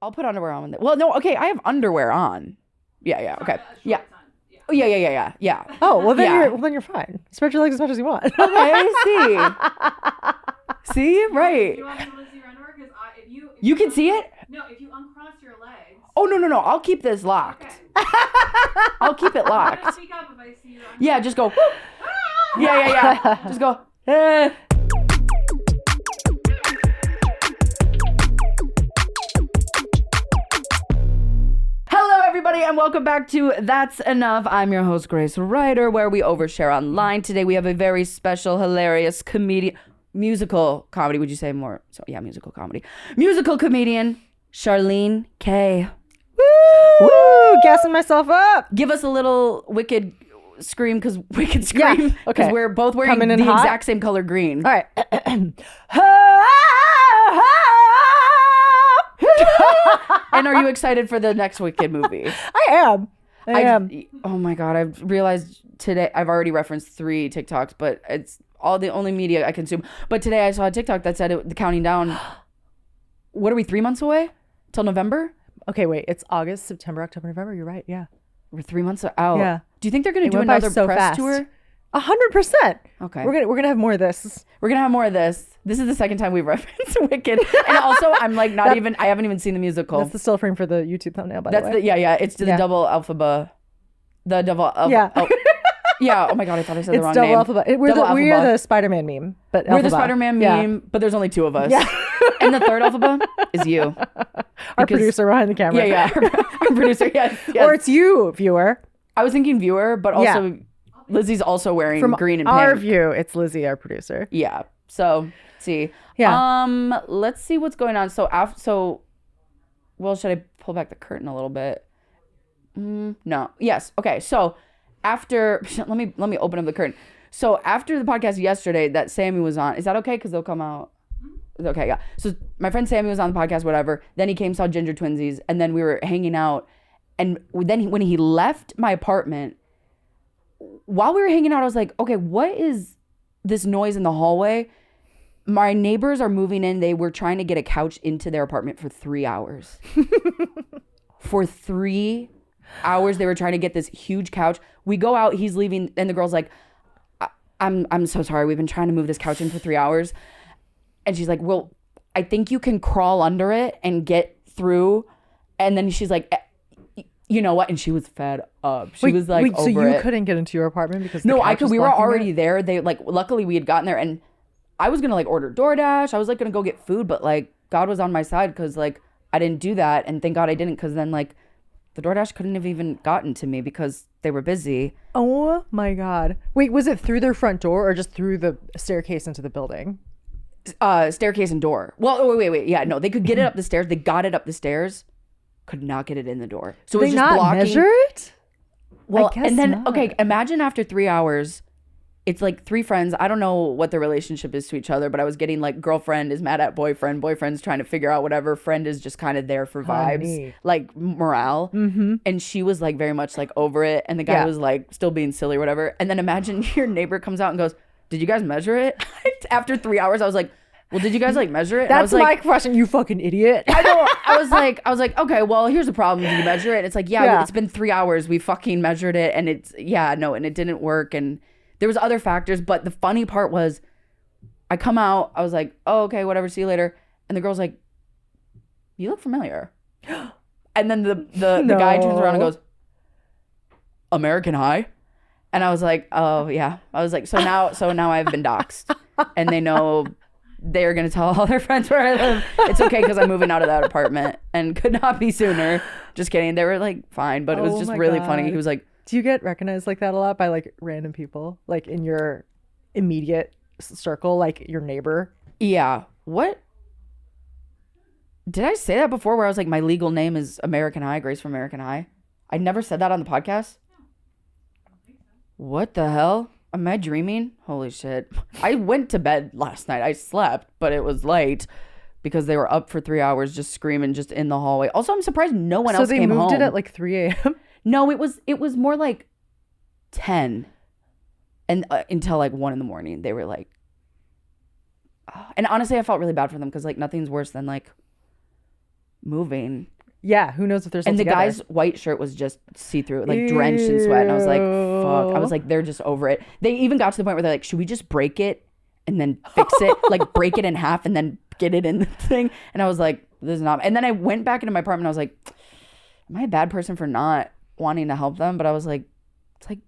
I'll put underwear on. Well, no, okay, I have underwear on. Yeah, okay. Yeah. Oh, yeah. Oh, well then you're fine. Spread your legs as much as you want. Okay, see, right. You want me to Lizzie run over? Because if you can see it? No, if you uncross your legs. Oh, no. I'll keep this locked. Okay. I'll keep it I'm locked. gonna speak up if I see you. Yeah, just go. Yeah. Just go. Hello, everybody, and welcome back to That's Enough. I'm your host, Grace Ryder, where we overshare online. Today, we have a very special, hilarious musical comedy. Would you say more? So, yeah, musical comedy. Musical comedian, Charlene Kaye. Woo! Gassing myself up. Give us a little wicked scream, because we're both wearing the exact same color green. All right. And are you excited for the next Wicked movie? I am. Oh my God. I've realized today, I've already referenced 3 TikToks, but it's the only media I consume. But today I saw a TikTok that said the counting down. What are we, 3 months away till November? Okay, wait. It's August, September, October, November. You're right. Yeah. We're 3 months out. Yeah. Do you think they're going to do another press tour? 100%. Okay. We're gonna have more of this. We're going to have more of this. This is the second time we've referenced Wicked. And also, I'm like I haven't even seen the musical. That's the still frame for the YouTube thumbnail, by the way. It's the double alphabet. The double alphabet. Yeah. Oh. Yeah. Oh my God, I thought I said the wrong double name. Alphabet. We're the Spider-Man meme, but we're the Spider-Man meme, but there's only 2 of us. Yeah. And the third alphabet is you. Our producer behind the camera. Yeah. Our producer, yes. Or it's you, viewer. I was thinking viewer, but also Lizzie's also wearing green and pink. From our view, it's Lizzie, our producer. Yeah. So, see. Yeah. Let's see what's going on. Should I pull back the curtain a little bit? No. Yes. Okay. So, after let me open up the curtain. So, after the podcast yesterday that Sammy was on, is that okay? Because they'll come out. Okay. Yeah. So, my friend Sammy was on the podcast, whatever. Then he came, saw Ginger Twinsies, and then we were hanging out. And then when he left my apartment, while we were hanging out, I was like, okay, what is this noise in the hallway? My neighbors are moving in. They were trying to get a couch into their apartment for 3 hours. For 3 hours, they were trying to get this huge couch. We go out, he's leaving, and the girl's like, I'm so sorry. We've been trying to move this couch in for 3 hours. And she's like, well, I think you can crawl under it and get through. And then she's like, you know what? And she was fed up. She was like, so you couldn't get into your apartment because I could. We were already there. They luckily we had gotten there, and I was gonna order DoorDash. I was gonna go get food, but God was on my side because I didn't do that, and thank God I didn't, because then the DoorDash couldn't have even gotten to me because they were busy. Oh my God! Wait, was it through their front door or just through the staircase into the building? Staircase and door. Well, wait. Yeah, no, they could get it up the stairs. They got it up the stairs. Could not get it in the door. So it was just blocking. Measure it? Well, and then okay, imagine after 3 hours, it's 3 friends. I don't know what their relationship is to each other, but I was getting girlfriend is mad at boyfriend, boyfriend's trying to figure out whatever, friend is just kind of there for vibes, morale. Mm-hmm. And she was very much over it, and the guy was still being silly or whatever. And then imagine your neighbor comes out and goes, "Did you guys measure it?" After 3 hours, I was like, well, did you guys measure it? That's my question, you fucking idiot. I know. I was like, okay, well, here's the problem. Did you measure it? It's it's been 3 hours. We fucking measured it, and and it didn't work. And there was other factors, but the funny part was, I come out, I was like, oh, okay, whatever, see you later. And the girl's like, you look familiar. And then the guy turns around and goes, American High? And I was like, oh yeah. I was like, so now I've been doxxed, and they know. They're going to tell all their friends where I live. It's okay because I'm moving out of that apartment and could not be sooner. Just kidding. They were fine, but it was just really funny. He was like, do you get recognized like that a lot by random people? In your immediate circle, your neighbor? Yeah. What? Did I say that before where I was my legal name is American High, Grace from American High? I never said that on the podcast? What the hell? Am I dreaming? Holy shit. I went to bed last night. I slept, but it was late because they were up for 3 hours just screaming just in the hallway. Also, I'm surprised no one else came home. So they moved it at 3 a.m.? No, it was more 10 and until 1 in the morning. They were and honestly, I felt really bad for them because nothing's worse than moving. Yeah, who knows if there's And the guy's white shirt was just see-through, like drenched in sweat. And I was like, fuck. I was like, they're just over it. They even got to the point where they're like, should we just break it and then fix it? Like break it in half and then get it in the thing. And I was like, this is not. And then I went back into my apartment. I was like, am I a bad person for not wanting to help them? But I was like, it's like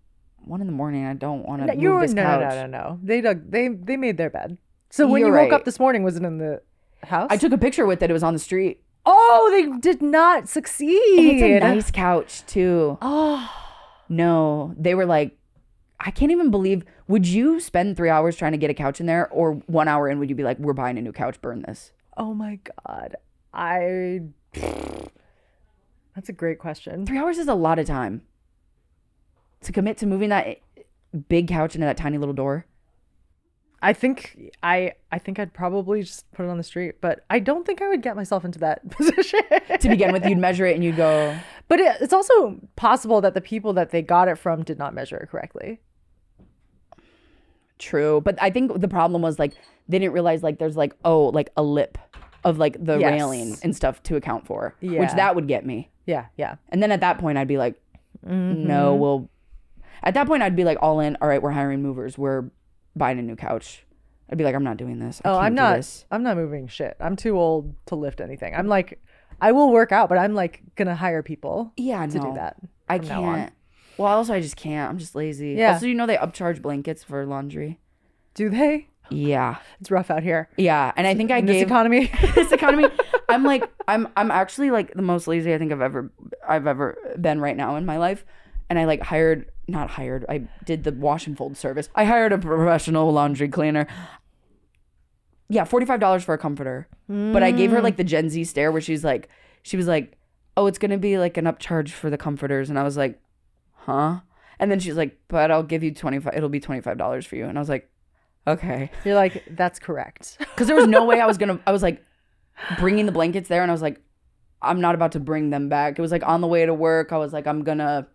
1 a.m. I don't want to move this couch. No. They made their bed. So when You're you woke right. up this morning, was it in the house? I took a picture with it. It was on the street. Oh, they did not succeed. And it's a nice couch too. Oh. No, they were like, I can't even believe. Would you spend 3 hours trying to get a couch in there, or 1 hour in would you be like, we're buying a new couch, burn this? Oh my God. That's a great question. 3 hours is a lot of time to commit to moving that big couch into that tiny little door. I think I'd probably just put it on the street, but I don't think I would get myself into that position. To begin with, you'd measure it and you'd go. But it's also possible that the people that they got it from did not measure it correctly. True. But I think the problem was like, they didn't realize like there's like, oh, like a lip of like the Yes. railing and stuff to account for, which Yeah. that would get me. Yeah. And then at that point, I'd be like, no, at that point, I'd be like all in. All right, we're hiring movers. We're buying a new couch. I'd be like, I'm not doing this. I'm do not. this. I'm not moving shit. I'm too old to lift anything. I'm like, I will work out, but I'm like gonna hire people. Yeah, to no. do that. I from now on. can't. Well, also, I just can't. I'm just lazy. Yeah. Also, they upcharge blankets for laundry. Do they? Yeah. It's rough out here. Yeah. And I think I In this gave economy. this economy. I'm actually like the most lazy I think I've ever been right now in my life. And I like I did the wash and fold service. I hired a professional laundry cleaner. Yeah, $45 for a comforter. But I gave her like the Gen Z stare where she was like, oh, it's going to be like an upcharge for the comforters. And I was like, huh? And then she's like, but I'll give you it'll be $25 for you. And I was like, okay. You're like, that's correct. Because there was no way I was like bringing the blankets there. And I was like, I'm not about to bring them back. It was like on the way to work. I was like, no.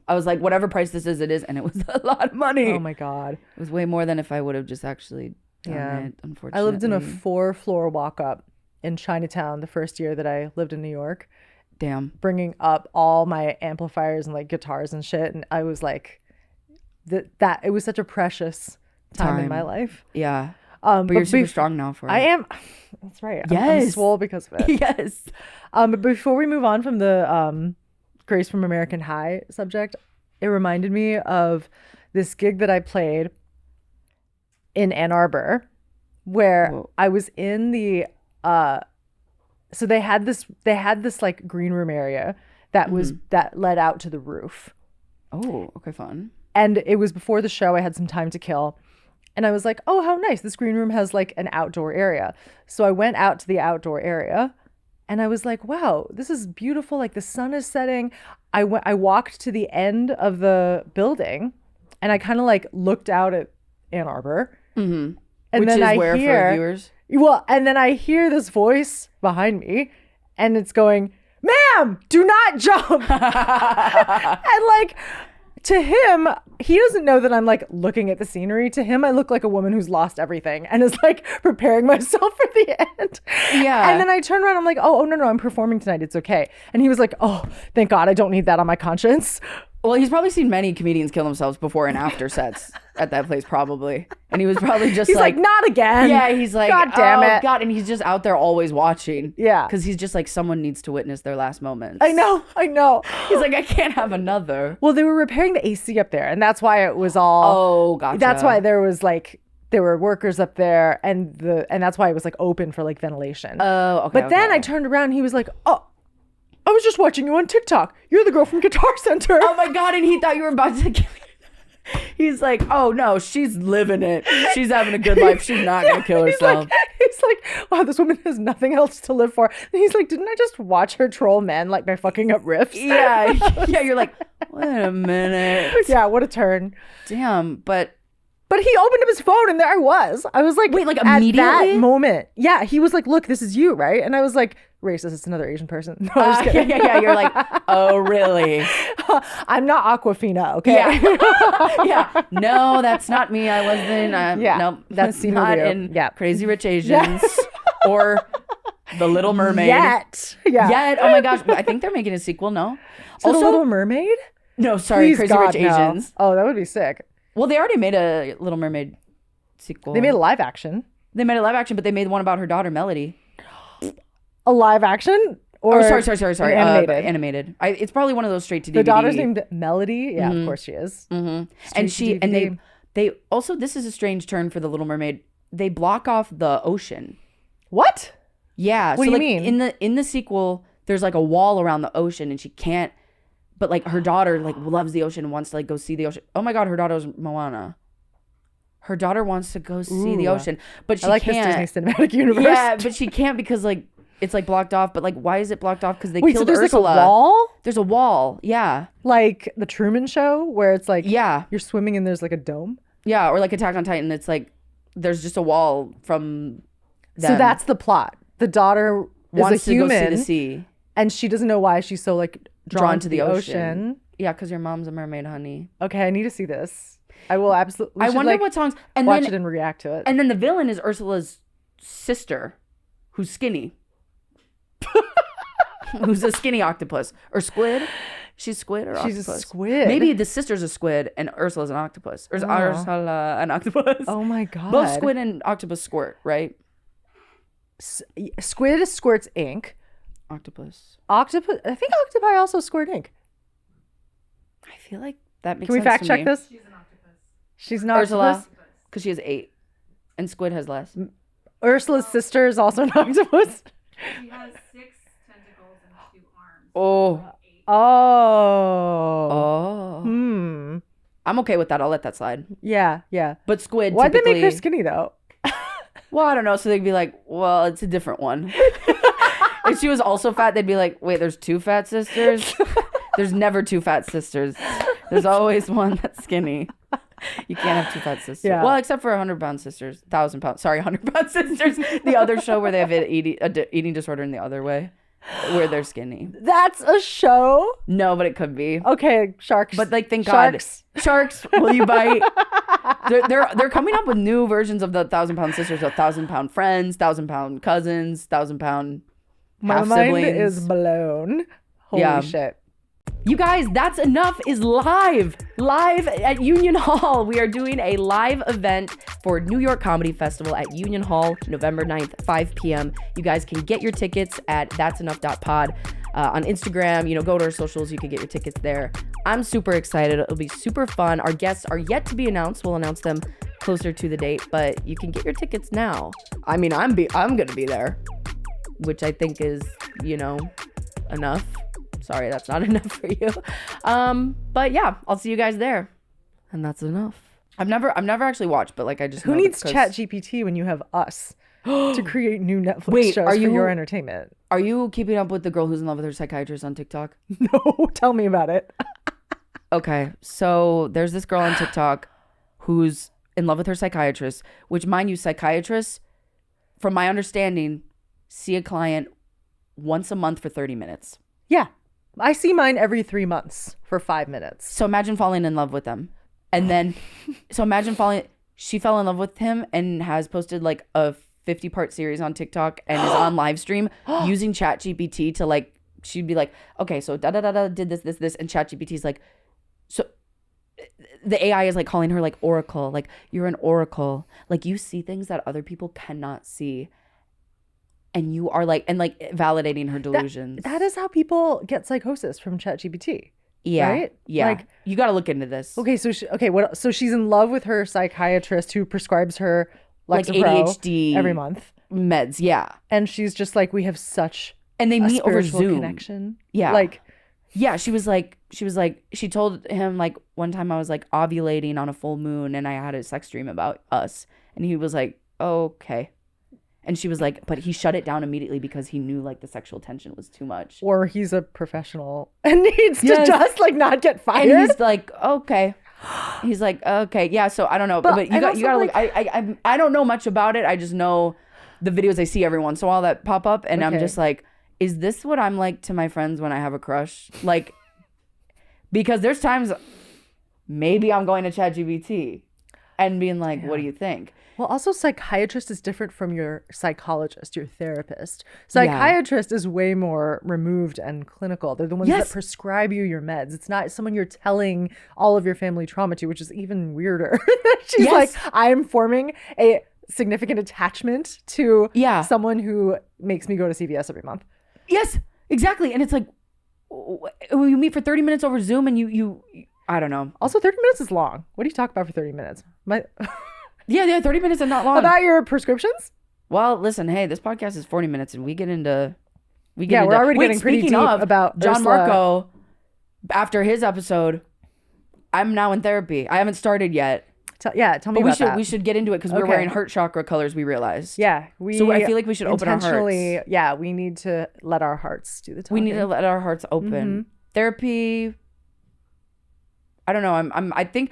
I was like, whatever price this is, it is. And it was a lot of money. Oh my God. It was way more than if I would have just actually done it, unfortunately. I lived in a 4-floor walk-up in Chinatown the first year that I lived in New York. Damn. Bringing up all my amplifiers and like guitars and shit. And I was like, that it was such a precious time in my life. Yeah. But you're super strong now for it. I am. That's right. Yes. I'm swole because of it. Yes. But before we move on from the Grace from American High subject, it reminded me of this gig that I played in Ann Arbor, where Whoa. I was in the so they had this like green room area that was that led out to the roof. Oh, okay, fun. And it was before the show. I had some time to kill. And I was like, oh, how nice. This green room has like an outdoor area. So I went out to the outdoor area and I was like, wow, this is beautiful. Like the sun is setting. I walked to the end of the building and I kind of like looked out at Ann Arbor. Mm-hmm. And Which then is I where hear, for viewers? Well, and then I hear this voice behind me and it's going, ma'am, do not jump. And like, to him, he doesn't know that I'm like looking at the scenery. To him, I look like a woman who's lost everything and is like preparing myself for the end. Yeah. And then I turn around, I'm like, oh, no, I'm performing tonight. It's okay. And he was like, oh, thank God, I don't need that on my conscience. Well, he's probably seen many comedians kill themselves before and after sets at that place, probably. And he was probably just He's like, not again. yeah, he's like, God damn it. God. And he's just out there always watching. Yeah. Because he's just like, someone needs to witness their last moments. I know. He's like, I can't have another. Well, they were repairing the AC up there, and that's why it was all. Oh, gotcha. That's why there were workers up there, and that's why it was like open for like ventilation. Oh, okay. But then I turned around, and he was like, oh, I was just watching you on TikTok. You're the girl from Guitar Center. Oh my God. And he thought you were about to kill me. He's like, oh no, she's living it. She's having a good life. She's not going to kill herself. He's like, wow, this woman has nothing else to live for. And he's like, didn't I just watch her troll men like by fucking up riffs? Yeah. Yeah. You're like, wait a minute. Yeah, what a turn. Damn. But he opened up his phone and there I was. I was like, wait, like at immediately? that moment. Yeah, he was like, look, this is you, right? And I was like, racist, it's another Asian person. No, I'm just kidding. Yeah. You're like, oh, really? I'm not Aquafina, okay? Yeah. Yeah. No, that's not me. I wasn't. Yeah, No, that's not Seamoview. in Yeah. Crazy Rich Asians or The Little Mermaid. Yet. Yeah. Yet. Oh my gosh. I think they're making a sequel, no? Is it a Little Mermaid? No, sorry, Please, Crazy God, Rich no. Asians. Oh, that would be sick. Well, they already made a Little Mermaid sequel. They made a live action. They made a live action, but they made one about her daughter, Melody. A live action? Or Sorry. Animated. Animated. It's probably one of those straight to DVD. The daughter's named Melody. Yeah, of course she is. Mm-hmm. Straight And to they also, this is a strange turn for the Little Mermaid. They block off the ocean. What? Yeah. What do you mean? In the sequel, there's like a wall around the ocean, and she can't. But like her daughter like loves the ocean and wants to like go see the ocean. Oh my God, her daughter's Moana. Her daughter wants to go see the ocean, but she I like can't. this Disney Cinematic Universe. Yeah, but she can't because like it's like blocked off. But like, why is it blocked off? Because they Wait, killed so there's Ursula. like a wall? There's a wall. Yeah. Like the Truman Show where it's like Yeah. you're swimming and there's like a dome? Yeah, or like Attack on Titan. It's like there's just a wall from them. So that's the plot. The daughter wants is a human to go see the sea. and she doesn't know why she's so like drawn to the ocean. ocean. Yeah, because your mom's a mermaid, honey. Okay, I need to see this. I will absolutely. I wonder what songs. And watch then it and react to it. and then the villain is Ursula's sister, who's skinny. Who's a skinny octopus or squid? She's squid or octopus? She's a squid. Maybe the sister's a squid and Ursula's an octopus. Or is Ursula an octopus? Oh my God. Both squid and octopus squirt, right? Squid squirts ink. Octopus. Octopus. I think octopi also squirt ink. I feel like that makes Can we sense fact to check me. this? She's an octopus. She's an octopus. Ursula, because she has 8, and squid has less. Ursula's sister is also an octopus. She has 6 tentacles and 2 arms. Oh, Oh. oh. I'm okay with that. I'll let that slide. Yeah, yeah. But squid. Why'd they make her typically- skinny though? Well, I don't know. So they'd be like, well, it's a different one. If she was also fat, they'd be like, wait, there's 2 fat sisters? There's never 2 fat sisters. There's always one that's skinny. You can't have 2 fat sisters. Yeah. Well, except for 100-pound sisters. 1,000-pound. Sorry, 100-pound sisters. The other show where they have an eating disorder in the other way, where they're skinny. That's a show? No, but it could be. Okay, sharks. But like, thank Sharks. God. Sharks, will you bite? They're coming up with new versions of the 1,000-pound sisters, 1,000-pound friends, 1,000-pound cousins, 1,000-pound My half mind siblings. is blown. Holy Yeah. shit. You guys, That's Enough is live at Union Hall. We are doing a live event for New York Comedy Festival at Union Hall, November 9th, 5 p.m. You guys can get your tickets at that'senough.pod. On Instagram, go to our socials. You can get your tickets there. I'm super excited. It'll be super fun. Our guests are yet to be announced. We'll announce them closer to the date, but you can get your tickets now. I mean, I'm gonna be there, which I think is, enough. Sorry, that's not enough for you. But yeah, I'll see you guys there. And that's enough. I've never actually watched, but like I just Who know needs because- Chat GPT when you have us to create new Netflix Wait, shows are for you- your entertainment? Are you keeping up with the girl who's in love with her psychiatrist on TikTok? No, tell me about it. Okay, so there's this girl on TikTok who's in love with her psychiatrist, which, mind you, psychiatrists, from my understanding, see a client once a month for 30 minutes. Yeah. I see mine every 3 months for 5 minutes. So imagine falling in love with them. And then, she fell in love with him and has posted like a 50-part series on TikTok and is on live stream using ChatGPT to like, she'd be like, okay, so da-da-da-da did this. And ChatGPT's like, so the AI is like calling her like Oracle, like you're an Oracle. Like you see things that other people cannot see. And you are like, and like validating her delusions. That is how people get psychosis from ChatGPT. Yeah. right? Yeah. Like- you got to look into this. Okay, so so she's in love with her psychiatrist who prescribes her Like Lexapro ADHD every month, meds. Yeah. and she's just like, we have such And they a meet over spiritual Zoom. connection. Yeah. Like, Yeah, she told him like one time I was like ovulating on a full moon and I had a sex dream about us. And he was like, oh, okay. And she was like, but he shut it down immediately because he knew like the sexual tension was too much. or he's a professional and needs Yes. to just like not get fired. And he's like, okay. He's like, okay, yeah. So I don't know, But but you and got you also, gotta look. I don't know much about it. I just know the videos I see every once in a while that pop up, and I'm Okay. just like, is this what I'm like to my friends when I have a crush? Like, because there's times maybe I'm going to ChatGPT and being like, what do you think? Well, also psychiatrist is different from your psychologist, your therapist. Psychiatrist is way more removed and clinical. They're the ones that prescribe you your meds. It's not someone you're telling all of your family trauma to, which is even weirder. She's like, I am forming a significant attachment to someone who makes me go to CVS every month. Yes, exactly. And it's like, you meet for 30 minutes over Zoom and you I don't know. Also, 30 minutes is long. What do you talk about for 30 minutes? Yeah, 30 minutes is not long. About your prescriptions? Well, listen, hey, this podcast is 40 minutes and we get into... we're already getting pretty deep about John Ursula. Marco. After his episode, I'm now in therapy. I haven't started yet. Tell me about that. We should get into it because we're wearing heart chakra colors, we realized. Yeah. So I feel like we should open our hearts. Yeah, we need to let our hearts do the talking. We need to let our hearts open. Therapy... I don't know. I think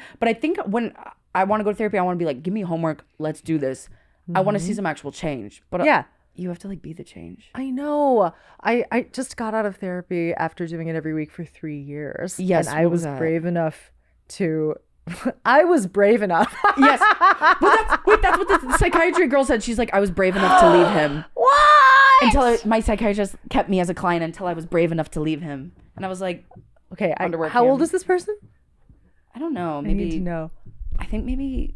when I want to go to therapy, I want to be like, give me homework. Let's do this. I want to see some actual change. But you have to like be the change. I know. I just got out of therapy after doing it every week for 3 years. Yes. And I was brave enough to... I was brave enough. Yes. But that's what the psychiatry girl said. She's like, I was brave enough to leave him. What? Until my psychiatrist kept me as a client until I was brave enough to leave him. And I was like, okay, how old is this person? I don't know. Maybe I need to know. I think maybe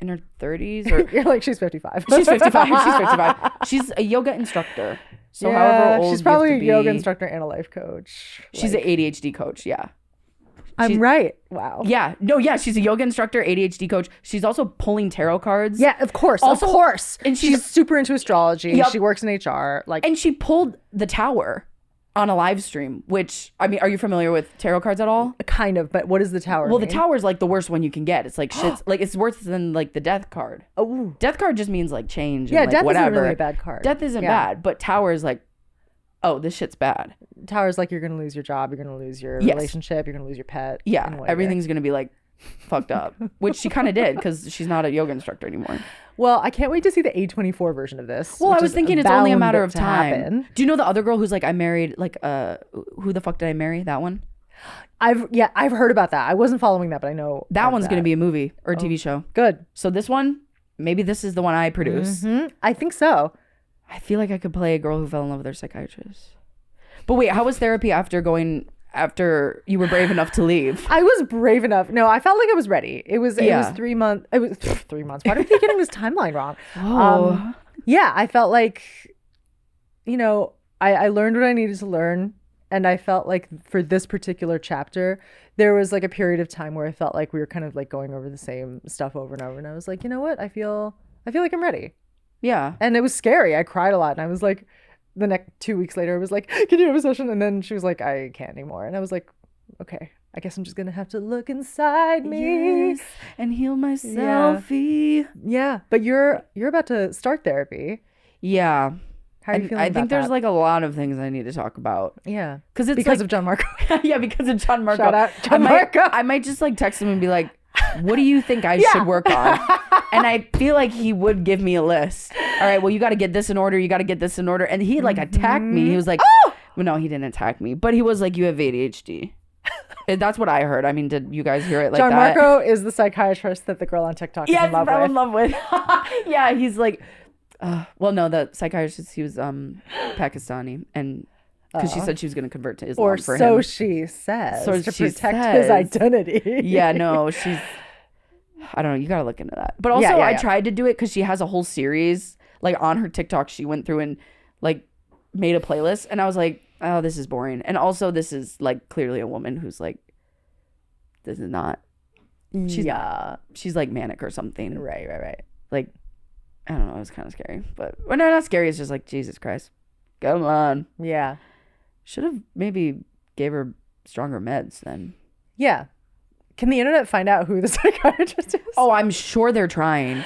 in her 30s. Or you're like, she's 55. She's 55. She's 55. She's a yoga instructor. So however old she's probably a yoga instructor and a life coach. She's an ADHD coach. Yeah. I'm right. Wow. Yeah. No, yeah. She's a yoga instructor, ADHD coach. She's also pulling tarot cards. Yeah, of course. Of course. And she's super into astrology. Yep. She works in HR. And she pulled the tower on a live stream, which, I mean, are you familiar with tarot cards at all? Kind of, but what is the tower Well, mean? The tower is like the worst one you can get. It's like shit's like it's worse than like the death card. Oh. Death card just means like change. Yeah, and, like, death whatever. isn't really a bad card. Death isn't bad, but tower is like, oh, this shit's bad. Tower is like you're going to lose your job, you're going to lose your relationship, you're going to lose your pet. Yeah, everything's going to be like fucked up, which she kind of did because she's not a yoga instructor anymore. Well, I can't wait to see the A24 version of this. Well, I was thinking it's only a matter of time. Do you know the other girl who's like, I married, like, who the fuck did I marry? That one? I've heard about that. I wasn't following that, but I know that one's going to be a movie or a TV show. Good. So this one, maybe this is the one I produce. I think so. I feel like I could play a girl who fell in love with her psychiatrist. But wait, how was therapy after you were brave enough to leave? I was brave enough. No, I felt like I was ready. It was 3 months. It was 3 months. Why do I keep getting this timeline wrong? Oh. Yeah, I felt like, I learned what I needed to learn. And I felt like for this particular chapter, there was like a period of time where I felt like we were kind of like going over the same stuff over and over. And I was like, you know what? I feel like I'm ready. Yeah. And it was scary. I cried a lot. And I was like, the next 2 weeks later, I was like, can you have a session? And then she was like, I can't anymore. And I was like, okay, I guess I'm just going to have to look inside me and heal myself. Yeah. But you're about to start therapy. Yeah. How are you feeling I think there's like a lot of things I need to talk about. Yeah. Because of John Marco. Yeah, because of John Marco. Shout out John Marco. I might just like text him and be like, what do you think I should work on? And I feel like he would give me a list. All right, well, you got to get this in order. You got to get this in order. And he like attacked me. He was like, well, no, he didn't attack me. But he was like, you have ADHD. And that's what I heard. I mean, did you guys hear it like John that? John Marco is the psychiatrist that the girl on TikTok is in love with. Yeah, he's like, well, no, the psychiatrist, he was Pakistani. And because she said she was going to convert to Islam for him. Or so she says, to protect his identity. Yeah, no, she's... I don't know. You got to look into that. But also, I tried to do it because she has a whole series. Like, on her TikTok, she went through and, like, made a playlist. And I was like, oh, this is boring. And also, this is, like, clearly a woman who's, like, this is not... She's not. She's, like, manic or something. Right. Like, I don't know. It was kind of scary. But, well, no, not scary. It's just like, Jesus Christ. Come on. Yeah. Should have maybe gave her stronger meds then. Yeah. Can the internet find out who the psychiatrist is? Oh, I'm sure they're trying.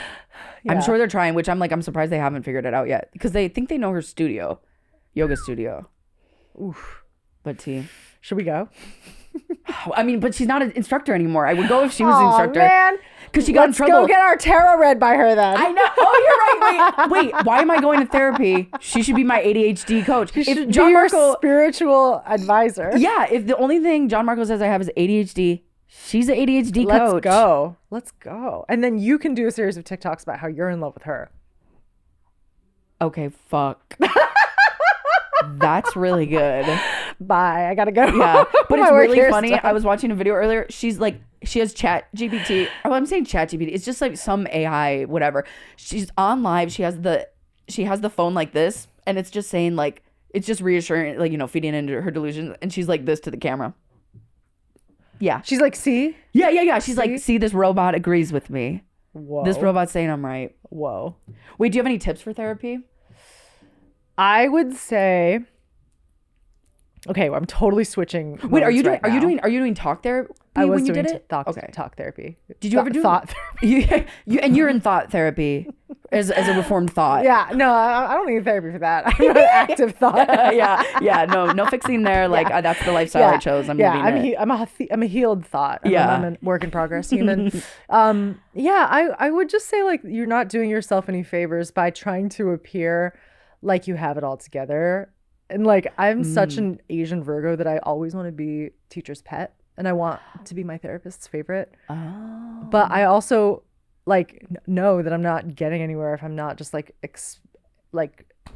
Yeah. I'm sure they're trying, which I'm surprised they haven't figured it out yet. Because they think they know her studio. Yoga studio. Oof. But should we go? I mean, but she's not an instructor anymore. I would go if she was an instructor. Man. Because she got in trouble. Let's go get our tarot read by her then. I know. Oh, you're right. Wait, why am I going to therapy? She should be my ADHD coach. She should be your spiritual advisor. Yeah. If the only thing John Marco says I have is ADHD, She's an ADHD Let's coach. go. Let's go. And then you can do a series of TikToks about how you're in love with her. Okay, fuck. That's really good. Bye. I gotta go. Yeah, but it's My work really here funny. stuff. I was watching a video earlier. She's like, she has Chat GPT. Oh, I'm saying Chat GPT. It's just like some AI, whatever. She's on live. She has the phone like this, and it's just saying like, it's just reassuring, like, you know, feeding into her delusions, and she's like this to the camera. Yeah. She's like, see? Yeah. She's like, see, this robot agrees with me. Whoa. This robot's saying I'm right. Whoa. Wait, do you have any tips for therapy? I would say, okay, well, I'm totally switching. Wait, are you modes doing right are you doing talk therapy now. I was when you doing did it? talk therapy. Did you ever do thought therapy? you're in thought therapy as a reformed thought. Yeah, no, I don't need therapy for that. I'm an active thought. yeah, no fixing there. Like that's the lifestyle I chose. I'm I'm a healed thought. I'm a work in progress human. I would just say like you're not doing yourself any favors by trying to appear like you have it all together. And like I'm such an Asian Virgo that I always want to be teacher's pet, and I want to be my therapist's favorite. Oh. But I also like know that I'm not getting anywhere if I'm not just like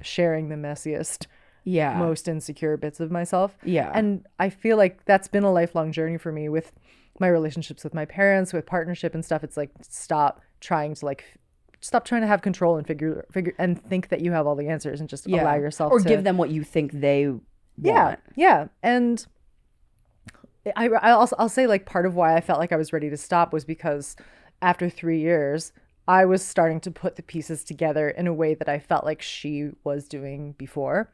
sharing the messiest, most insecure bits of myself. Yeah. And I feel like that's been a lifelong journey for me with my relationships with my parents, with partnership and stuff. It's like stop trying to have control and figure and think that you have all the answers, and just allow yourself to give them what you think they want. Yeah. And I'll say like part of why I felt like I was ready to stop was because after 3 years, I was starting to put the pieces together in a way that I felt like she was doing before.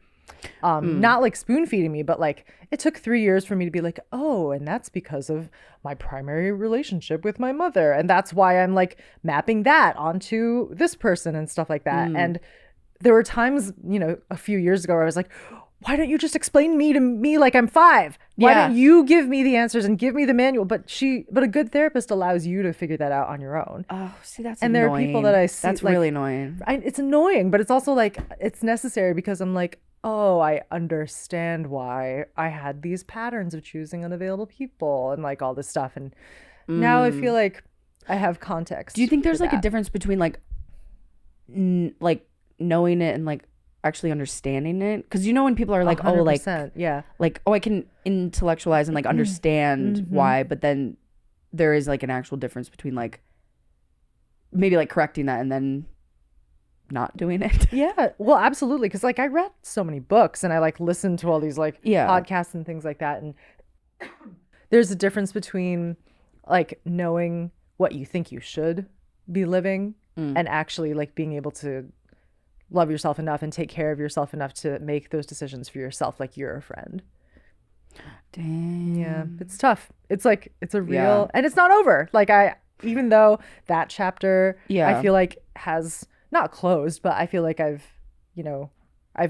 Not like spoon feeding me, but like it took 3 years for me to be like, oh, and that's because of my primary relationship with my mother. And that's why I'm like mapping that onto this person and stuff like that. And there were times, you know, a few years ago where I was like, why don't you just explain me to me like I'm 5? Why don't you give me the answers and give me the manual? But a good therapist allows you to figure that out on your own. Oh, see, that's and annoying. there are people that I see that's like, really annoying. It's annoying, but it's also like it's necessary because I'm like, oh, I understand why I had these patterns of choosing unavailable people and like all this stuff. And now I feel like I have context. Do you think there's for like that. a difference between like like knowing it and like actually understanding it? Because you know when people are like, 100%, like, oh, I can intellectualize and like understand why, but then there is like an actual difference between like maybe like correcting that and then not doing it. Yeah, well, absolutely. Because like I read so many books and I like listened to all these like podcasts and things like that. And there's a difference between like knowing what you think you should be living and actually like being able to love yourself enough and take care of yourself enough to make those decisions for yourself like you're a friend. Damn. Yeah, it's tough. It's like it's a real and it's not over. Like even though that chapter I feel like has not closed, but I feel like I've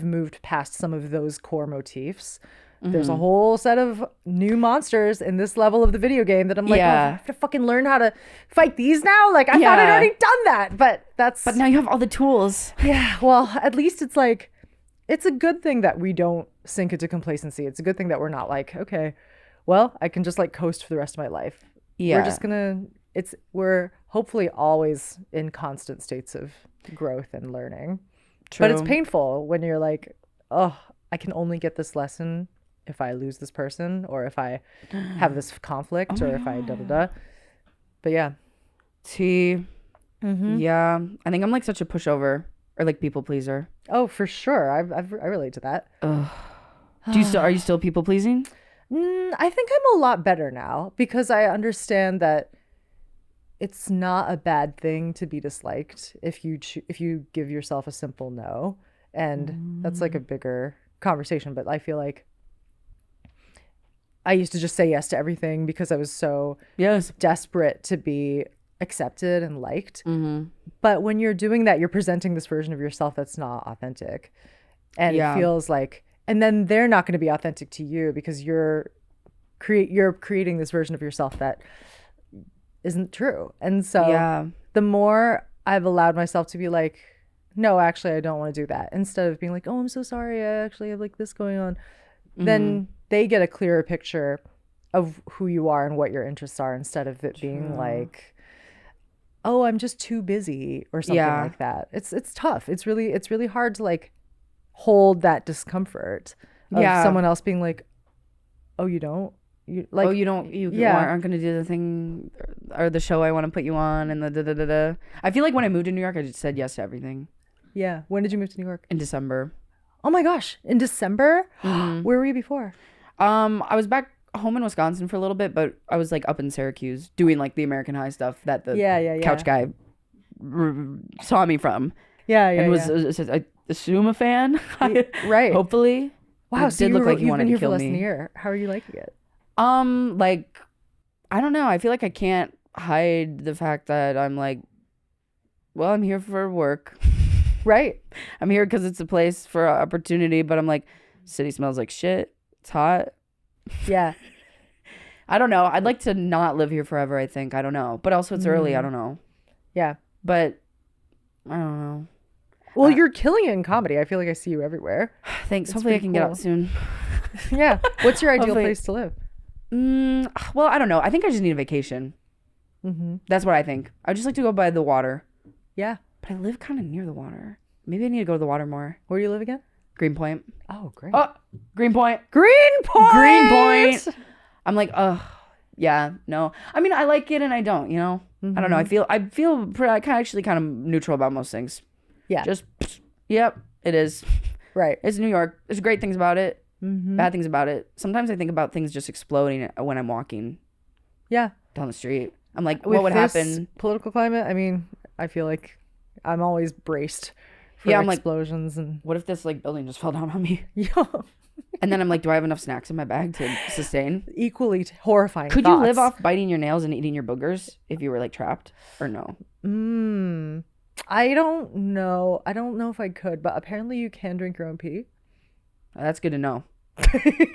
moved past some of those core motifs. There's a whole set of new monsters in this level of the video game that I'm like, oh, I have to fucking learn how to fight these now. Like I thought I'd already done that, but now you have all the tools. Yeah, well, at least it's like it's a good thing that we don't sink into complacency. It's a good thing that we're not like, okay, well, I can just like coast for the rest of my life. Yeah, we're hopefully always in constant states of growth and learning. True. But it's painful when you're like, oh, I can only get this lesson if I lose this person or if I have this conflict or if I da-da-da. But yeah. Yeah. I think I'm like such a pushover or like people pleaser. Oh, for sure. I relate to that. Are you still people pleasing? I think I'm a lot better now because I understand that it's not a bad thing to be disliked if you give yourself a simple no. And that's like a bigger conversation. But I feel like I used to just say yes to everything because I was so desperate to be accepted and liked. But when you're doing that, you're presenting this version of yourself that's not authentic. And it feels like, and then they're not going to be authentic to you because you're creating this version of yourself that isn't true. And so the more I've allowed myself to be like, no, actually, I don't want to do that. Instead of being like, oh, I'm so sorry. I actually have like this going on. Then they get a clearer picture of who you are and what your interests are, instead of it being like, oh, I'm just too busy or something like that. It's tough. It's really hard to like hold that discomfort of someone else being like, oh, you don't, you like, oh, you aren't going to do the thing or the show I want to put you on and the da da da da. I feel like when I moved to New York, I just said yes to everything. Yeah. When did you move to New York? In December. Oh my gosh, in December? Mm-hmm. Where were you before? I was back home in Wisconsin for a little bit, but I was like up in Syracuse doing like the American High stuff that the couch guy saw me from. And was I assume a fan. Right. Hopefully. Wow. It So did look like he you've wanted been here to kill for less me. than a year. How are you liking it? Like, I don't know. I feel like I can't hide the fact that I'm like, well, I'm here for work. Right. I'm here because it's a place for opportunity, but I'm like, city smells like shit. It's hot. Yeah. I don't know. I'd like to not live here forever, I think. I don't know. But also it's early. I don't know. Yeah. But I don't know. Well, you're killing it in comedy. I feel like I see you everywhere. Thanks. It's Hopefully I pretty can get cool. out soon. Yeah. What's your ideal Hopefully. place to live? Well, I don't know. I think I just need a vacation. Mm-hmm. That's what I think. I just like to go by the water. Yeah. But I live kind of near the water. Maybe I need to go to the water more. Where do you live again? Greenpoint. Oh, great. Oh, Greenpoint. Greenpoint! Greenpoint. I'm like, yeah, no. I mean, I like it and I don't, you know? I don't know. I feel actually kind of neutral about most things. Yeah. Just, yep, it is. Right. It's New York. There's great things about it, Mm-hmm. bad things about it. Sometimes I think about things just exploding when I'm walking Yeah. down the street. I'm like, With what would this happen? political climate, I mean, I feel like I'm always braced for Yeah, I'm like, explosions and What if this like building just fell down on me? yeah, And then I'm like, do I have enough snacks in my bag to sustain? equally horrifying. Could thoughts. you live off biting your nails and eating your boogers if you were like trapped or no? I don't know. I don't know if I could, but apparently you can drink your own pee. That's good to know.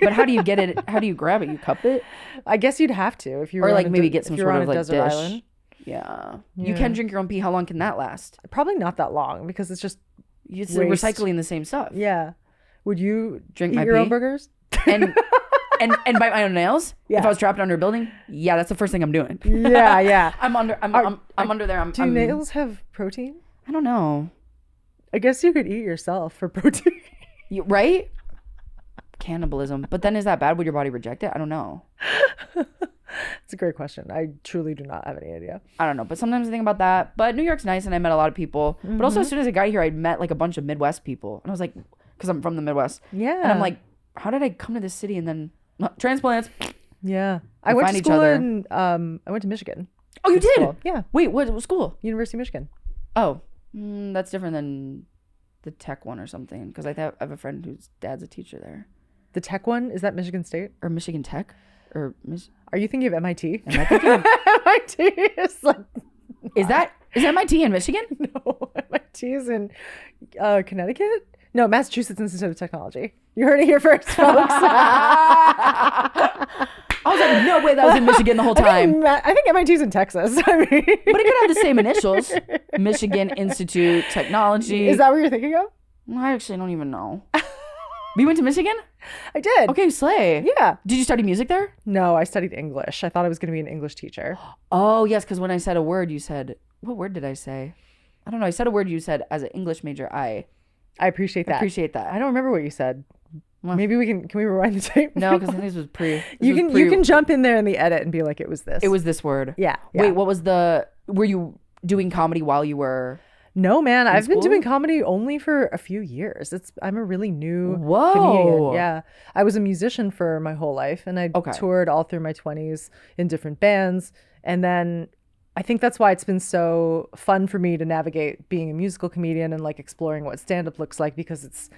But how do you get it? How do you grab it? You cup it? I guess you'd have to if you Or were like on a maybe de- get if some you were sort on of a like desert dish. island. Yeah. You Yeah. can drink your own pee. How long can that last? Probably not that long because it's just It's waste. recycling the same stuff. Yeah. Would you Drink eat my your own pee? burgers? And and bite my own nails? Yeah. If I was trapped under a building? Yeah, that's the first thing I'm doing. Yeah, yeah. I'm under there. Do nails have protein? I don't know. I guess you could eat yourself for protein. Right? Cannibalism. But then is that bad? Would your body reject it? I don't know. It's a great question. I truly do not have any idea. I don't know. But sometimes I think about that. But New York's nice and I met a lot of people. But also as soon as I got here, I met like a bunch of Midwest people. And I was like, because I'm from the Midwest. Yeah. And I'm like, how did I come to this city and then transplants? Yeah. I went to find each school other. in I went to Michigan. Oh, you did? School. Yeah. Wait, what school? University of Michigan. Oh, that's different than the tech one or something. Because I have a friend whose dad's a teacher there. The tech one, is that Michigan State? Or Michigan Tech? Or Are you thinking of MIT? am I thinking of, MIT is like is MIT in Michigan? no, MIT is in Connecticut? No, Massachusetts Institute of Technology. You heard it here first, folks. I was like, no way, that was in Michigan the whole time. I think MIT's in Texas. I mean, But it could have the same initials. Michigan Institute Technology. is that what you're thinking of? I actually don't even know. You went to Michigan? I did. Okay, slay. Yeah. Did you study music there? No, I studied English. I thought I was going to be an English teacher. Oh, yes, because when I said a word, you said, what word did I say? I don't know. I said a word you said as an English major. I appreciate that. appreciate that. I don't remember what you said. Well, Maybe can we rewind the tape? No, because this was pre. you can jump in there in the edit and be like, it was this. It was this word. Yeah. Wait, what was were you doing comedy while you were? No, man. I've been school? doing comedy only for a few years. I'm a really new Whoa. comedian. Yeah. I was a musician for my whole life and I toured all through my 20s in different bands. And then I think that's why it's been so fun for me to navigate being a musical comedian and like exploring what stand-up looks like, because it's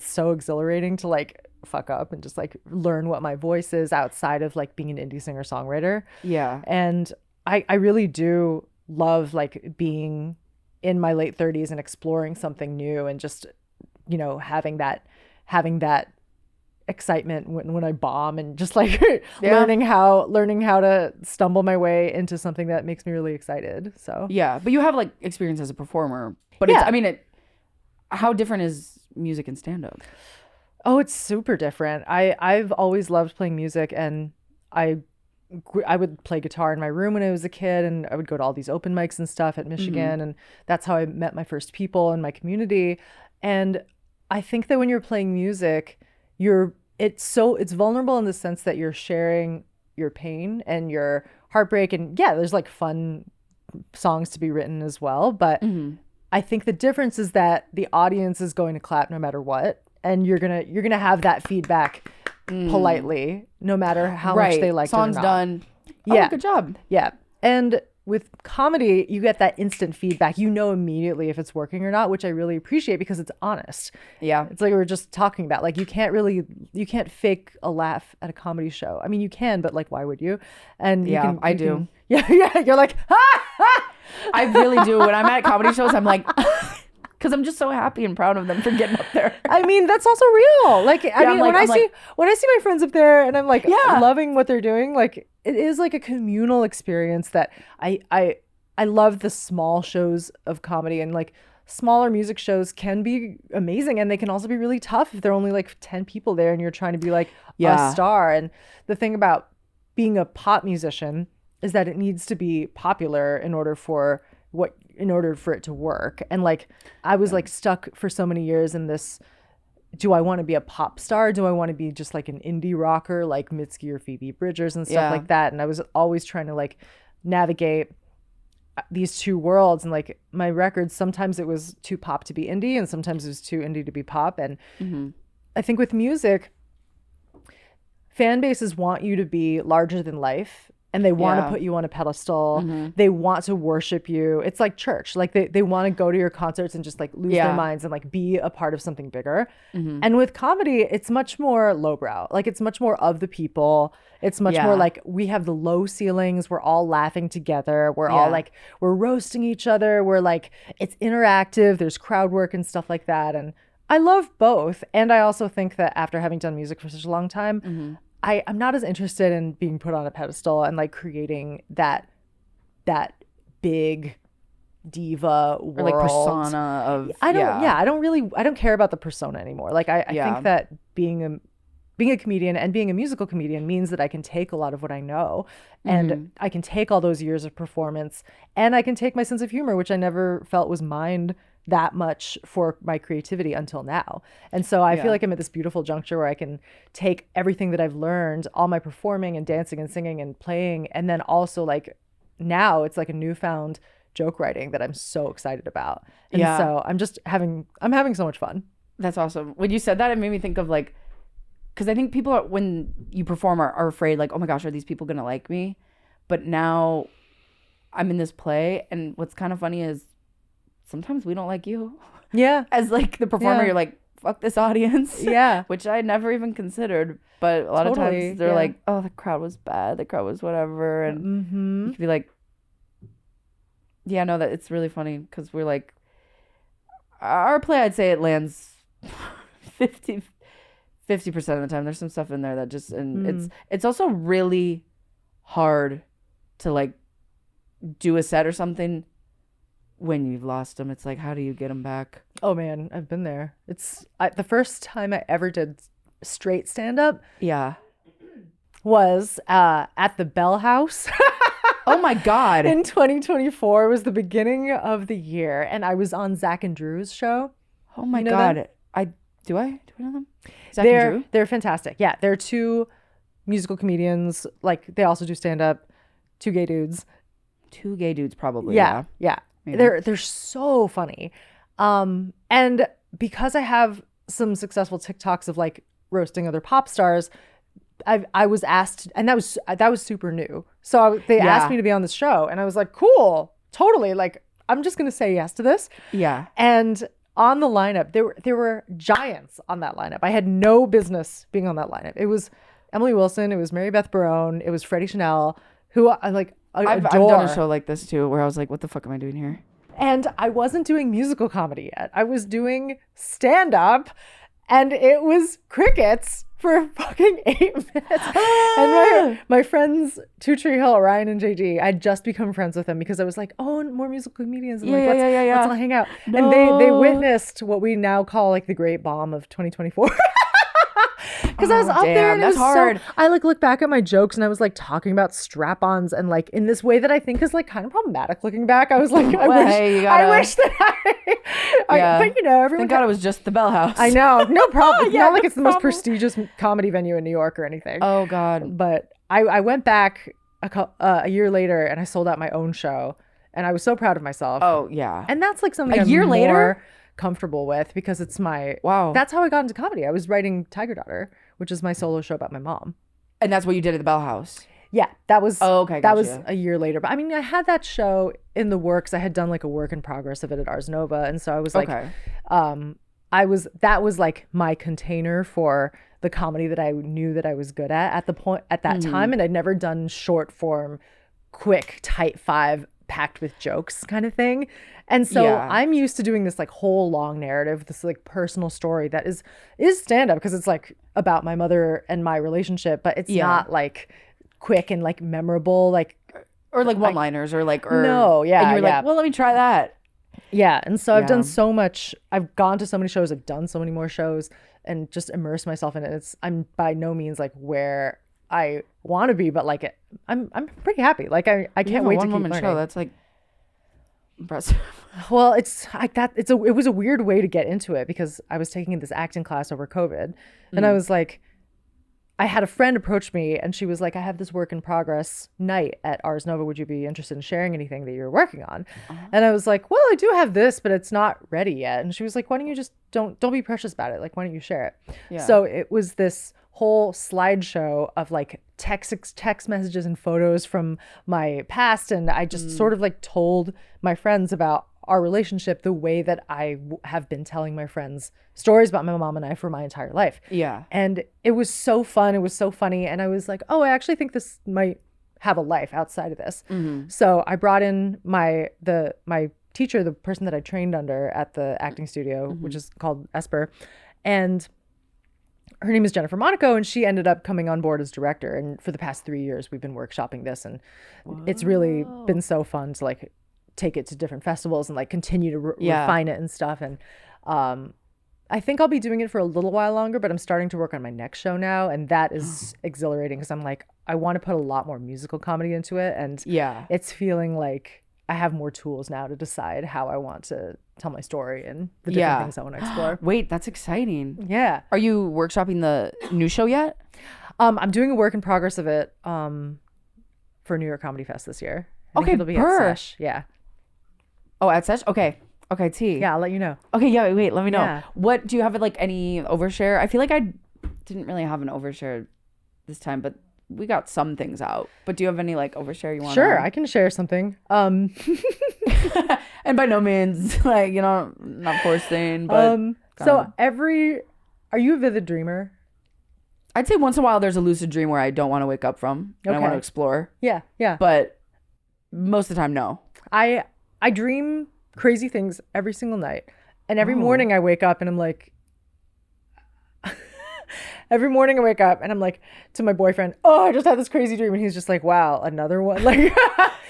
so exhilarating to like fuck up and just like learn what my voice is outside of like being an indie singer-songwriter. Yeah. And I really do love like being in my late 30s and exploring something new and just, you know, having that excitement when I bomb and just like learning how to stumble my way into something that makes me really excited. So Yeah, but you have like experience as a performer. But Yeah. how different is music and stand-up? Oh, it's super different. I've always loved playing music, and I would play guitar in my room when I was a kid, and I would go to all these open mics and stuff at Michigan. And that's how I met my first people in my community. And I think that when you're playing music, it's vulnerable in the sense that you're sharing your pain and your heartbreak. And yeah, there's like fun songs to be written as well. But I think the difference is that the audience is going to clap no matter what. And you're gonna have that feedback politely, no matter how much they like Song's it or not. done. Yeah. Good job. Yeah. And with comedy, you get that instant feedback. You know immediately if it's working or not, which I really appreciate because it's honest. Yeah. It's like we were just talking about. Like you can't fake a laugh at a comedy show. I mean, you can, but like, why would you? And I do. Yeah. You're like, ha! I really do. When I'm at comedy shows, I'm like, because I'm just so happy and proud of them for getting up there. I mean, that's also real. Like, I mean, when I see my friends up there and I'm like loving what they're doing, like it is like a communal experience that I love the small shows of comedy, and like smaller music shows can be amazing, and they can also be really tough if there are only like 10 people there and you're trying to be like a star. And the thing about being a pop musician is that it needs to be popular in order for it to work. And like I was like stuck for so many years in this, do I want to be a pop star? Do I want to be just like an indie rocker like Mitski or Phoebe Bridgers and stuff like that? And I was always trying to like navigate these two worlds. And like my records, sometimes it was too pop to be indie and sometimes it was too indie to be pop. And I think with music, fan bases want you to be larger than life. And they want to put you on a pedestal. They want to worship you. It's like church. Like they want to go to your concerts and just like lose their minds and like be a part of something bigger. And with comedy, it's much more lowbrow. Like it's much more of the people. It's much more like we have the low ceilings. We're all laughing together. We're all like, we're roasting each other. We're like, it's interactive. There's crowd work and stuff like that. And I love both. And I also think that after having done music for such a long time, I'm not as interested in being put on a pedestal and like creating that big diva world. Or like persona of I don't care about the persona anymore. Like I think that being a comedian and being a musical comedian means that I can take a lot of what I know and I can take all those years of performance and I can take my sense of humor, which I never felt was mined that much for my creativity until now. And so I feel like I'm at this beautiful juncture where I can take everything that I've learned, all my performing and dancing and singing and playing, and then also like now it's like a newfound joke writing that I'm so excited about. And so I'm having so much fun. That's awesome. When you said that, it made me think of like, because I think people when you perform are afraid like, oh my gosh, are these people gonna like me? But now I'm in this play, and what's kind of funny is sometimes we don't like you. Yeah. As like the performer, you're like, fuck this audience. Yeah. Which I never even considered. But a lot of times they're like, oh, the crowd was bad. The crowd was whatever. And you could be like, yeah, no, that it's really funny because we're like, our play, I'd say it lands 50% of the time. There's some stuff in there that just, and it's also really hard to like do a set or something when you've lost them. It's like, how do you get them back? Oh man, I've been there. It's the first time I ever did straight stand-up was at the Bell House. Oh my God. In 2024 was the beginning of the year, and I was on Zach and Drew's show. Oh my God. Them? Do I know them? Zach and Drew? They're fantastic. Yeah, they're two musical comedians. Like they also do stand-up. Two gay dudes. Two gay dudes, probably. Yeah. Maybe. They're so funny. And because I have some successful TikToks of like roasting other pop stars, I was asked, and that was super new. So they asked me to be on this show, and I was like, cool, totally. Like, I'm just going to say yes to this. Yeah. And on the lineup, there were giants on that lineup. I had no business being on that lineup. It was Emily Wilson. It was Mary Beth Barone. It was Freddie Chanel, who I like. I've done a show like this too, where I was like, what the fuck am I doing here? And I wasn't doing musical comedy yet. I was doing stand-up, and it was crickets for fucking 8 minutes. And my friends, Two Tree Hill, Ryan and JD, I'd just become friends with them because I was like, oh, more musical comedians. And let's all hang out. No. And they witnessed what we now call like the great bomb of 2024. because I was up there and that's it was hard. I like look back at my jokes and I was like talking about strap-ons and like in this way that I think is like kind of problematic looking back. I was like, I wish that but you know, everyone. Thank God it was just the Bell House. I know, no problem. It's Yeah, not like no it's the most problem. prestigious comedy venue in New York or anything. Oh God. But I went back a year later and I sold out my own show and I was so proud of myself. Oh yeah. And that's like something A I'm year later? more comfortable with because it's my Wow. That's how I got into comedy. I was writing Tiger Daughter, which is my solo show about my mom. And that's what you did at the Bell House. Yeah, that was okay. That was Gotcha. a year later. But I mean, I had that show in the works. I had done like a work in progress of it at Ars Nova, and so I was like, Okay. that was like my container for the comedy that I knew that I was good at that time, and I'd never done short form, quick, tight 5 packed with jokes kind of thing. And so Yeah. I'm used to doing this like whole long narrative, this like personal story that is stand up because it's like about my mother and my relationship, but it's not like quick and like memorable, like Or like one-liners or like no, yeah. And you were yeah. like, well, let me try that. Yeah. And so I've Yeah. done so much. I've gone to so many shows. I've done so many more shows and just immersed myself in it. I'm by no means like where I want to be, but like I'm pretty happy. Like I can't wait to keep one-woman learning. show. That's like impressive. Well, it's like that. It was a weird way to get into it because I was taking this acting class over COVID, and I was like, I had a friend approach me, and she was like, "I have this work in progress night at Ars Nova. Would you be interested in sharing anything that you're working on?" And I was like, "Well, I do have this, but it's not ready yet." And she was like, "Why don't you just don't be precious about it? Like, why don't you share it?" Yeah. So it was this whole slideshow of like text messages and photos from my past, and I just sort of like told my friends about our relationship the way that I have been telling my friends stories about my mom and I for my entire life. Yeah. And it was so fun. It was so funny. And I was like, oh, I actually think this might have a life outside of this. So I brought in my teacher, the person that I trained under at the acting studio, which is called Esper. And her name is Jennifer Monaco, and she ended up coming on board as director. And for the past 3 years, we've been workshopping this. And it's really been so fun to like take it to different festivals and like continue to refine it and stuff. And I think I'll be doing it for a little while longer, but I'm starting to work on my next show now, and that is exhilarating because I'm like, I want to put a lot more musical comedy into it, and it's feeling like I have more tools now to decide how I want to tell my story and the different things I want to explore. Wait, that's exciting. Yeah. Are you workshopping the new show yet? I'm doing a work in progress of it for New York Comedy Fest this year. I think it'll be at Sesh. Yeah. Oh, at Sesh? Okay. Okay, T. Yeah, I'll let you know. Okay, yeah, wait, let me know. Yeah. What, do you have like any overshare? I feel like I didn't really have an overshare this time, but we got some things out. But do you have any like overshare you want? Sure, I can share something. And by no means, like, you know, not forcing, but so are you a vivid dreamer? I'd say once in a while there's a lucid dream where I don't want to wake up from and I want to explore. Yeah, yeah. But most of the time, no. I dream crazy things every single night. And every morning I wake up and I'm like, every morning I wake up and I'm like to my boyfriend, oh, I just had this crazy dream. And he's just like, wow, another one. Like,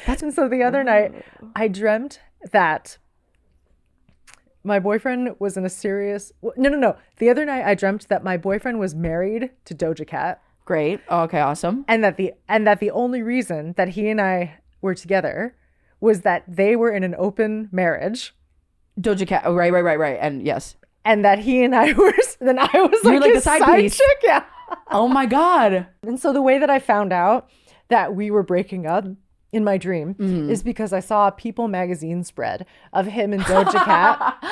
and so the other night I dreamt that my boyfriend was in a serious, no. The other night I dreamt that my boyfriend was married to Doja Cat. Great. Oh, okay, awesome. And that the only reason that he and I were together was that they were in an open marriage. Doja Cat. Oh, right. And yes. And that he and I were, then I was like, like his the side piece. chick. Yeah. Oh my God. And so the way that I found out that we were breaking up in my dream is because I saw a People magazine spread of him and Doja Cat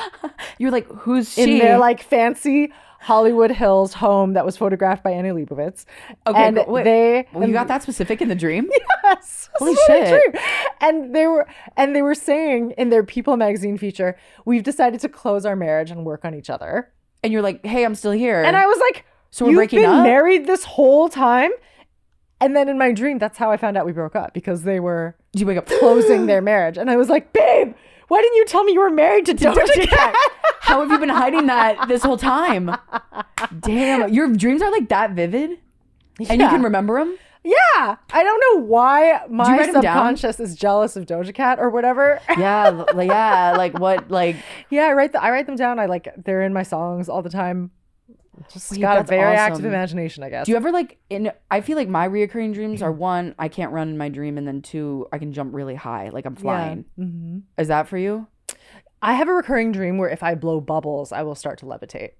You're like, who's in she? their like fancy Hollywood Hills home that was photographed by Annie Leibovitz. Okay, and but wait, they you got that specific in the dream? Yes. Holy This is what I shit. dreamed. And they were saying in their People magazine feature, we've decided to close our marriage and work on each other. And you're like, hey, I'm still here. And I was like, so we're you've breaking been up? married this whole time? And then in my dream, that's how I found out we broke up, because they were Did you wake up closing their marriage. And I was like, babe, why didn't you tell me you were married to Doja Cat? How have you been hiding that this whole time? Damn, your dreams are like that vivid? And you can remember them? Yeah. I don't know why my write 'em down? subconscious is jealous of Doja Cat or whatever. Yeah, like what, like, Yeah, I write them down. They're in my songs all the time. Just Wait, got a that's very active awesome. imagination, I guess. Do you ever like I feel like my reoccurring dreams are one, I can't run in my dream, and then two, I can jump really high, like I'm flying. Mm-hmm. Is that for you? I have a recurring dream where if I blow bubbles, I will start to levitate.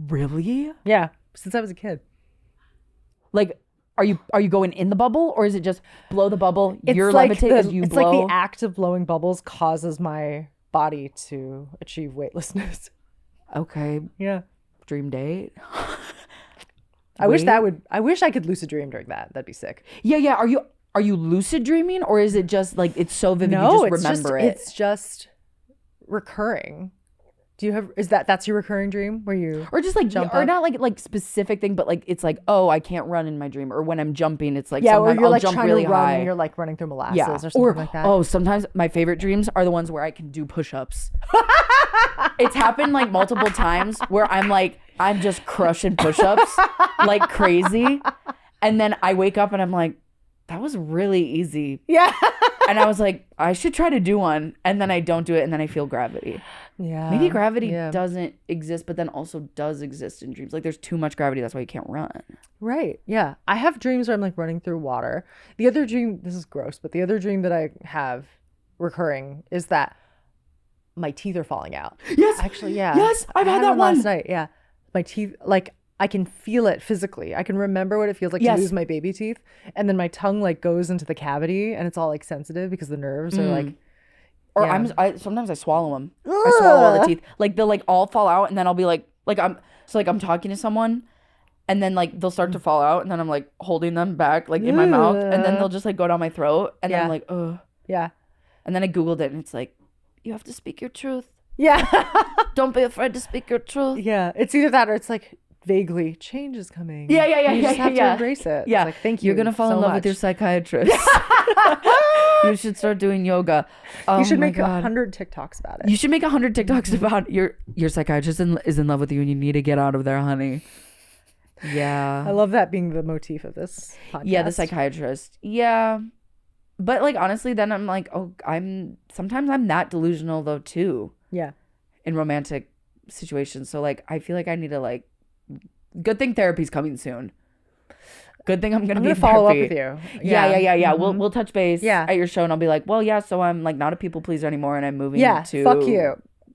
Really? Yeah, since I was a kid. Like, are you going in the bubble, or is it just blow the bubble? You're like levitate as you it's blow. like the act of blowing bubbles causes my body to achieve weightlessness. Okay, Yeah. dream date. I wish I could lucid dream during that. That'd be sick. Yeah. Are you lucid dreaming, or is it just like it's so vivid No, you just remember it? It's just recurring. Do you have that's your recurring dream where you Or just like jump or up? not like specific thing, but like it's like, oh, I can't run in my dream, or when I'm jumping, it's like or sometimes you're I'll like jump trying really to run high. and you're like running through molasses Yeah, or something like that. Oh, sometimes my favorite dreams are the ones where I can do push-ups. It's happened like multiple times where I'm just crushing push-ups like crazy, and then I wake up and I'm like, that was really easy. Yeah. And I was like, I should try to do one, and then I don't do it, and then I feel gravity. Yeah. Maybe gravity yeah. doesn't exist, but then also does exist in dreams. Like there's too much gravity, that's why you can't run. Right. Yeah. I have dreams where I'm like running through water. The other dream, this is gross, but the other dream that I have recurring is that my teeth are falling out. Yes. Actually, yeah. Yes, I've I had that one. last night. Yeah. My teeth, like I can feel it physically. I can remember what it feels like Yes. to lose my baby teeth. And then my tongue like goes into the cavity and it's all like sensitive because the nerves are like. Or Yeah. sometimes I swallow them. I swallow all the teeth. Like they'll like all fall out, and then I'll be like I'm talking to someone, and then like they'll start to fall out, and then I'm like holding them back like in my mouth, and then they'll just like go down my throat, and then I'm Yeah. like, ugh. Yeah. And then I Googled it, and it's like, you have to speak your truth. Yeah. Don't be afraid to speak your truth. Yeah. It's either that or it's like vaguely change is coming. Yeah. You just have to embrace it. Yeah. It's like, thank you. You're gonna fall so in love much. with your psychiatrist. You should start doing yoga. Oh You should my make God. 100 TikToks about it. You should make 100 TikToks about your psychiatrist is in love with you, and you need to get out of there, honey. Yeah. I love that being the motif of this podcast. Yeah, the psychiatrist. Yeah. But like honestly, then I'm like, oh, sometimes I'm that delusional though too Yeah. in romantic situations. So like I feel like I need to like, good thing therapy's coming soon. Good thing I'm gonna follow up therapy. with you. Yeah. We'll touch base Yeah. at your show, and I'll be like, well, yeah, so I'm like not a people pleaser anymore, and I'm moving Yeah. to Fuck you.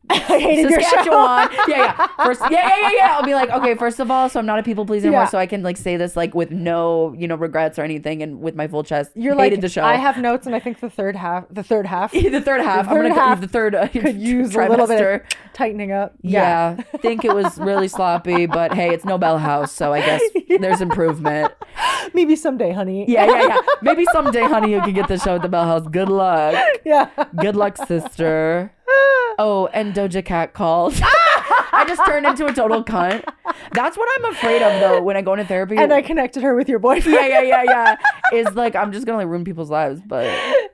I hated your show. Saskatchewan. Yeah. First, yeah. I'll be like, okay, first of all, so I'm not a people pleaser anymore, Yeah. so I can like say this like with no, regrets or anything, and with my full chest. You're hated like, the show. I have notes, and I think the third half. the third half. I'm third gonna half the third could use a little bit of tightening up. Yeah. Think it was really sloppy, but hey, it's no Bell House, so I guess there's improvement. Maybe someday, honey. Yeah. Maybe someday, honey, you can get the show at the Bell House. Good luck. Yeah. Good luck, sister. Oh, and Doja Cat called. I just turned into a total cunt. That's what I'm afraid of, though, when I go into therapy. And I connected her with your boyfriend. Yeah. Is like, I'm just going to like ruin people's lives, but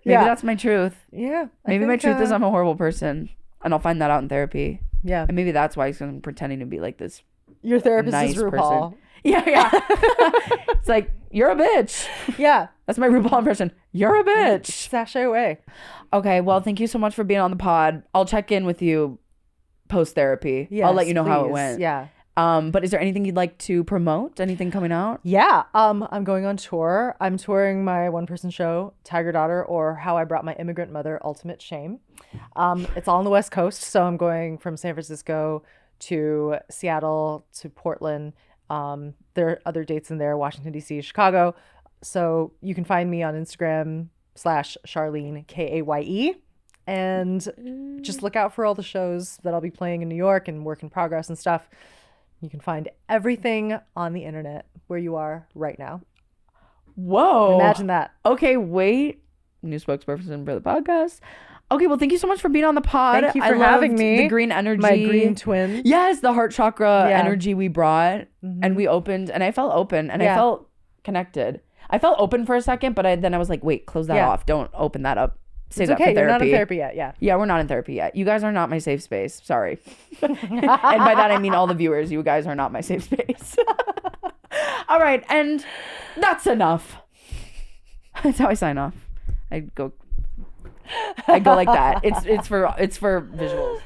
maybe that's my truth. Yeah. Maybe my truth is I'm a horrible person, and I'll find that out in therapy. Yeah. And maybe that's why I'm pretending to be like this. Your therapist nice is RuPaul. person. Yeah. It's like, you're a bitch. Yeah. That's my RuPaul impression. You're a bitch. Sashay away. Okay, well, thank you so much for being on the pod. I'll check in with you post therapy. Yes, I'll let you know how it please. went. Yeah. But is there anything you'd like to promote? Anything coming out? Yeah. I'm going on tour. I'm touring my one-person show, Tiger Daughter, or How I Brought My Immigrant Mother, Ultimate Shame. It's all on the West Coast, so I'm going from San Francisco to Seattle to Portland. There are other dates in there, Washington, D.C., Chicago. So you can find me on Instagram /Charlene Kaye. And just look out for all the shows that I'll be playing in New York and work in progress and stuff. You can find everything on the internet where you are right now. Whoa. Imagine that. Okay, wait. New spokesperson for the podcast. Okay, well, thank you so much for being on the pod. Thank you for I having loved me. The green energy. My green twin. Yes, the heart chakra Yeah. energy we brought. And we opened, and I felt open, and I Yeah. felt connected. I felt open for a second, but then I was like, wait, close that Yeah. off. Don't open that up. Save It's that okay. for therapy. You're not in therapy yet. Yeah. Yeah, we're not in therapy yet. You guys are not my safe space. Sorry. And by that, I mean all the viewers. You guys are not my safe space. All right. And that's enough. That's how I sign off. I go like that. It's for visuals.